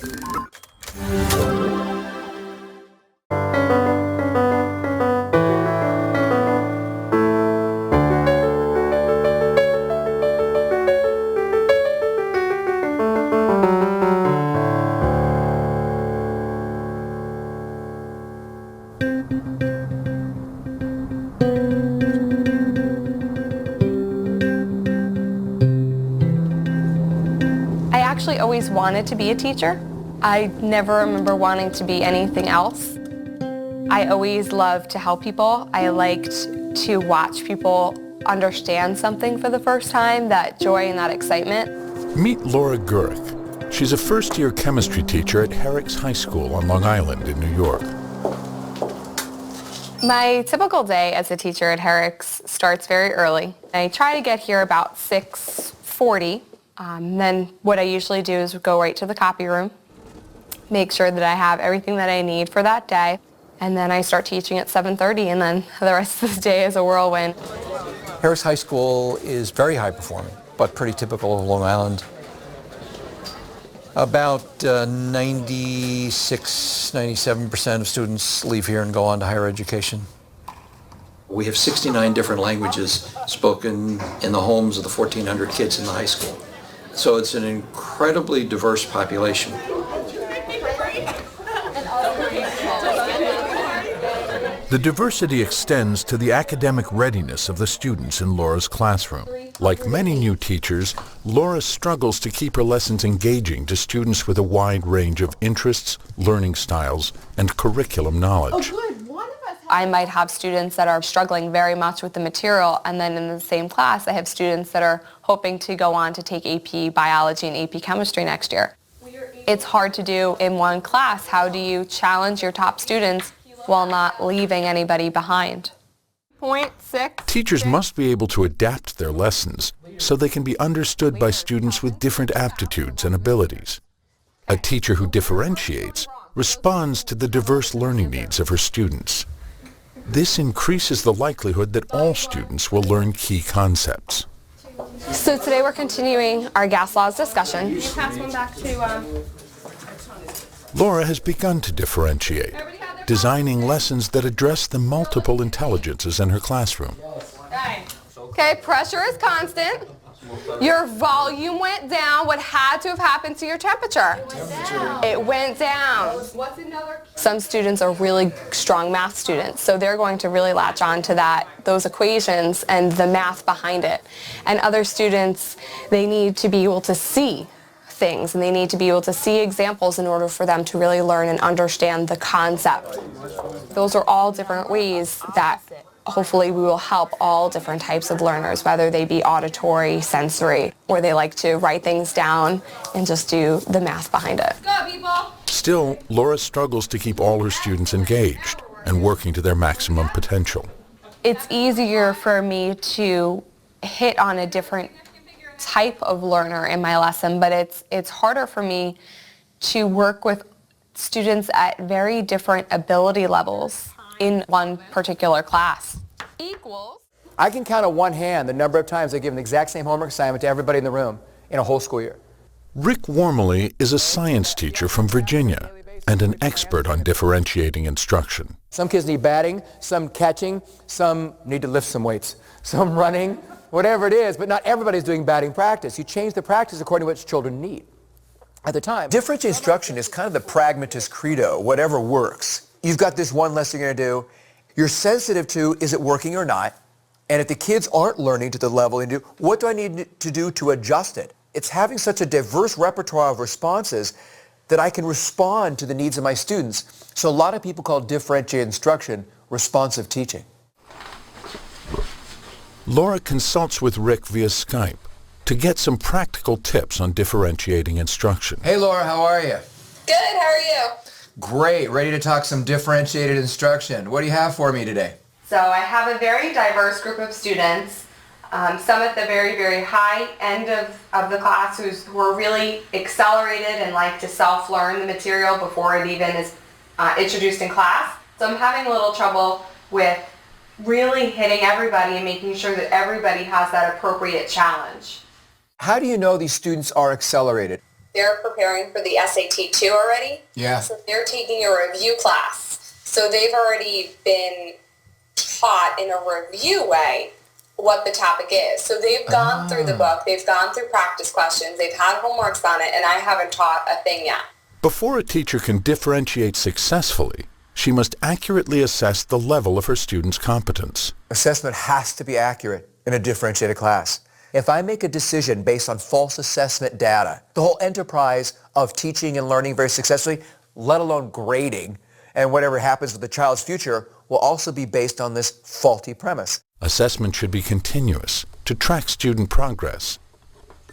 I actually always wanted to be a teacher. I never remember wanting to be anything else. I always loved to help people. I liked to watch people understand something for the first time, that joy and that excitement. Meet Laura Gurk. She's a first-year chemistry teacher at Herricks High School on Long Island in New York. My typical day as a teacher at Herricks starts very early. I try to get here about 6:40. Then what I usually do is go right to the copy room, make sure that I have everything that I need for that day, and then I start teaching at 7:30, and then the rest of the day is a whirlwind. Herricks High School is very high performing, but pretty typical of Long Island. About 96, 97% of students leave here and go on to higher education. We have 69 different languages spoken in the homes of the 1,400 kids in the high school. So it's an incredibly diverse population. The diversity extends to the academic readiness of the students in Laura's classroom. Like many new teachers, Laura struggles to keep her lessons engaging to students with a wide range of interests, learning styles, and curriculum knowledge. I might have students that are struggling very much with the material, and then in the same class I have students that are hoping to go on to take AP Biology and AP Chemistry next year. It's hard to do in one class. How do you challenge your top students while not leaving anybody behind? Point 6. Teachers must be able to adapt their lessons so they can be understood by students with different aptitudes and abilities. A teacher who differentiates responds to the diverse learning needs of her students. This increases the likelihood that all students will learn key concepts. So today we're continuing our gas laws discussion. Can you pass one back to... Laura has begun to differentiate, designing lessons that address the multiple intelligences in her classroom. Okay, pressure is constant. Your volume went down. What had to have happened to your temperature? It went down. What's another? Some students are really strong math students, so they're going to really latch on to those equations and the math behind it. And other students, they need to be able to see things, and they need to be able to see examples in order for them to really learn and understand the concept. Those are all different ways that hopefully we will help all different types of learners, whether they be auditory, sensory, or they like to write things down and just do the math behind it. Go, people! Still, Laura struggles to keep all her students engaged and working to their maximum potential. It's easier for me to hit on a different type of learner in my lesson, but it's harder for me to work with students at very different ability levels in one particular class. Equals. I can count on one hand the number of times I give the exact same homework assignment to everybody in the room in a whole school year. Rick Wormley is a science teacher from Virginia and an expert on differentiating instruction. Some kids need batting, some catching, some need to lift some weights, some running, whatever it is, but not everybody's doing batting practice. You change the practice according to what children need at the time. Differentiated instruction is kind of the pragmatist credo, whatever works. You've got this one lesson you're going to do. You're sensitive to, is it working or not? And if the kids aren't learning to the level they do, what do I need to do to adjust it? It's having such a diverse repertoire of responses that I can respond to the needs of my students. So a lot of people call differentiated instruction responsive teaching. Laura consults with Rick via Skype to get some practical tips on differentiating instruction. Hey Laura, how are you? Good, how are you? Great, ready to talk some differentiated instruction. What do you have for me today? So I have a very diverse group of students, some at the very, very high end of the class who are really accelerated and like to self-learn the material before it even is introduced in class. So I'm having a little trouble with really hitting everybody and making sure that everybody has that appropriate challenge. How do you know these students are accelerated? they're preparing for the SAT 2 already. Yeah. So they're taking a review class. So they've already been taught in a review way what the topic is. So they've gone through the book, they've gone through practice questions, they've had homeworks on it, and I haven't taught a thing yet. Before a teacher can differentiate successfully, she must accurately assess the level of her students' competence. Assessment has to be accurate in a differentiated class. If I make a decision based on false assessment data, the whole enterprise of teaching and learning very successfully, let alone grading, and whatever happens with the child's future will also be based on this faulty premise. Assessment should be continuous to track student progress.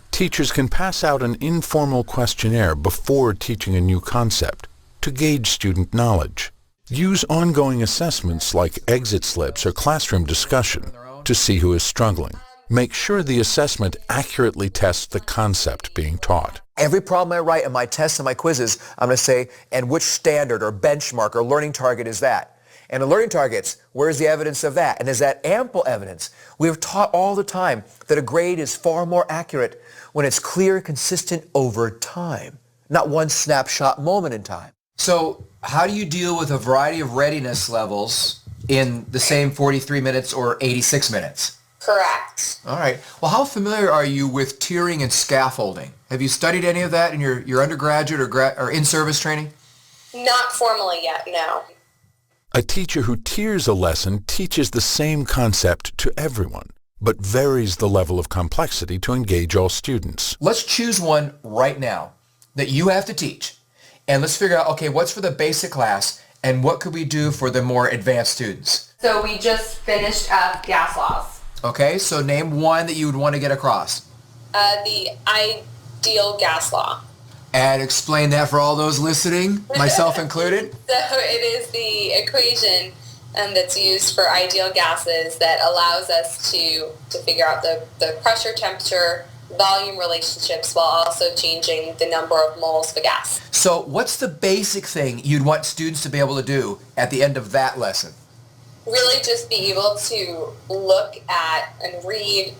Teachers can pass out an informal questionnaire before teaching a new concept to gauge student knowledge. Use ongoing assessments like exit slips or classroom discussion to see who is struggling. Make sure the assessment accurately tests the concept being taught. Every problem I write in my tests and my quizzes, I'm going to say, and which standard or benchmark or learning target is that? And the learning targets, where's the evidence of that? And is that ample evidence? We're taught all the time that a grade is far more accurate when it's clear and consistent over time, not one snapshot moment in time. So how do you deal with a variety of readiness levels in the same 43 minutes or 86 minutes? Correct. All right. Well, how familiar are you with tiering and scaffolding? Have you studied any of that in your undergraduate or in-service training? Not formally yet, no. A teacher who tiers a lesson teaches the same concept to everyone, but varies the level of complexity to engage all students. Let's choose one right now that you have to teach. And let's figure out, okay, what's for the basic class and what could we do for the more advanced students? So we just finished up gas laws. Okay, so name one that you would want to get across. The ideal gas law. And explain that for all those listening, myself included. So it is the equation that's used for ideal gases that allows us to figure out the pressure, temperature, volume relationships while also changing the number of moles of a gas. So what's the basic thing you'd want students to be able to do at the end of that lesson? Really just be able to look at and read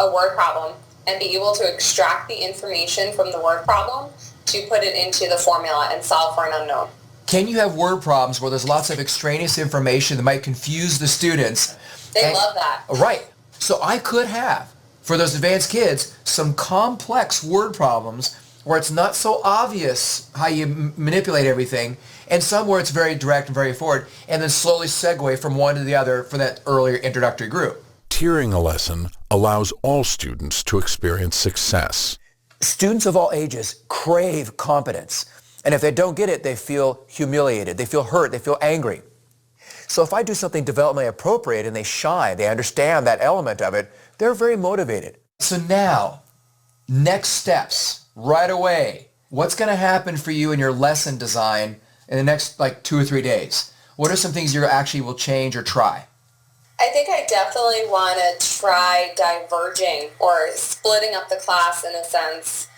a word problem and be able to extract the information from the word problem to put it into the formula and solve for an unknown. Can you have word problems where there's lots of extraneous information that might confuse the students? They love that. Right. So I could have, for those advanced kids, some complex word problems where it's not so obvious how you manipulate everything, and some where it's very direct and very forward, and then slowly segue from one to the other for that earlier introductory group. Tiering a lesson allows all students to experience success. Students of all ages crave competence. And if they don't get it, they feel humiliated, they feel hurt, they feel angry. So if I do something developmentally appropriate and they shine, they understand that element of it, they're very motivated. So now, next steps, right away. What's going to happen for you in your lesson design in the next 2 or 3 days? What are some things you actually will change or try? I think I definitely want to try diverging or splitting up the class in a sense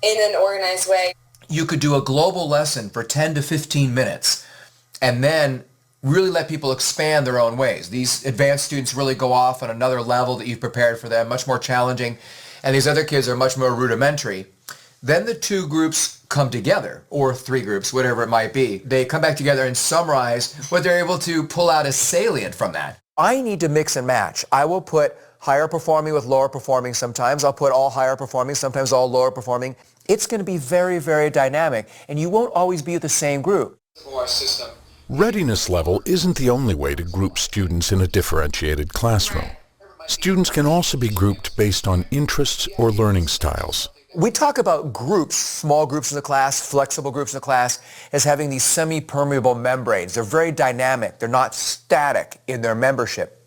in an organized way. You could do a global lesson for 10 to 15 minutes and then really let people expand their own ways. These advanced students really go off on another level that you've prepared for them, much more challenging, and these other kids are much more rudimentary. Then the two groups come together, or 3 groups, whatever it might be. They come back together and summarize what they're able to pull out as salient from that. I need to mix and match. I will put higher performing with lower performing sometimes. I'll put all higher performing, sometimes all lower performing. It's going to be very, very dynamic, and you won't always be with the same group. Readiness level isn't the only way to group students in a differentiated classroom. Students can also be grouped based on interests or learning styles. We talk about groups, small groups in the class, flexible groups in the class, as having these semi-permeable membranes. They're very dynamic. They're not static in their membership.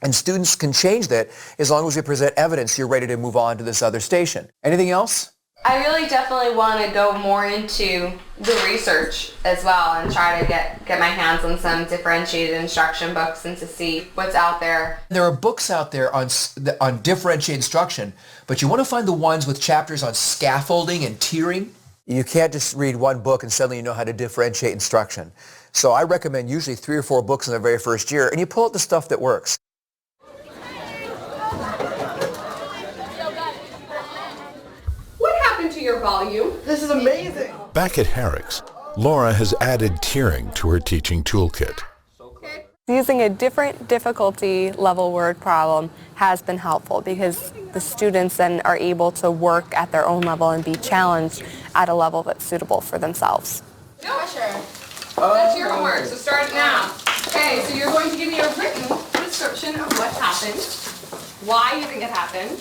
And students can change that as long as we present evidence you're ready to move on to this other station. Anything else? I really definitely want to go more into the research as well and try to get my hands on some differentiated instruction books and to see what's out there. There are books out there on differentiated instruction, but you want to find the ones with chapters on scaffolding and tiering. You can't just read one book and suddenly you know how to differentiate instruction. So I recommend usually 3 or 4 books in the very first year, and you pull out the stuff that works. volume. This is amazing. Back at Herrick's, Laura has added tiering to her teaching toolkit. Using a different difficulty level word problem has been helpful because the students then are able to work at their own level and be challenged at a level that's suitable for themselves. No pressure. That's your homework, so start it now. Okay, so you're going to give me a written description of what happened, why you think it happened,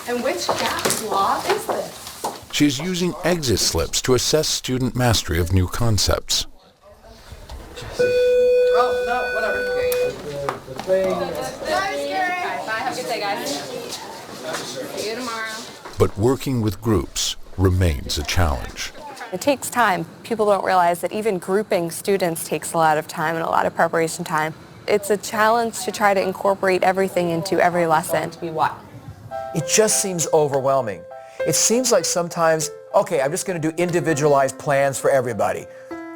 and which Gauss law is this? She's using exit slips to assess student mastery of new concepts. Oh, no, whatever. Bye, have a good day, guys. See you tomorrow. But working with groups remains a challenge. It takes time. People don't realize that even grouping students takes a lot of time and a lot of preparation time. It's a challenge to try to incorporate everything into every lesson. To be what? It just seems overwhelming. It seems like sometimes, okay, I'm just going to do individualized plans for everybody.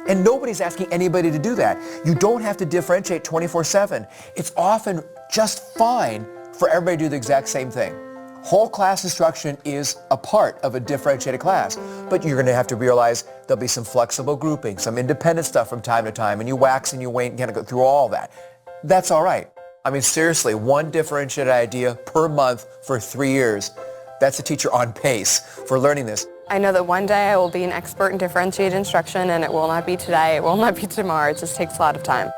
And nobody's asking anybody to do that. You don't have to differentiate 24/7. It's often just fine for everybody to do the exact same thing. Whole class instruction is a part of a differentiated class, but you're going to have to realize there'll be some flexible grouping, some independent stuff from time to time, and you wax and you wane and kind of go through all that. That's all right. I mean, seriously, one differentiated idea per month for 3 years. That's a teacher on pace for learning this. I know that one day I will be an expert in differentiated instruction, and it will not be today, it will not be tomorrow. It just takes a lot of time.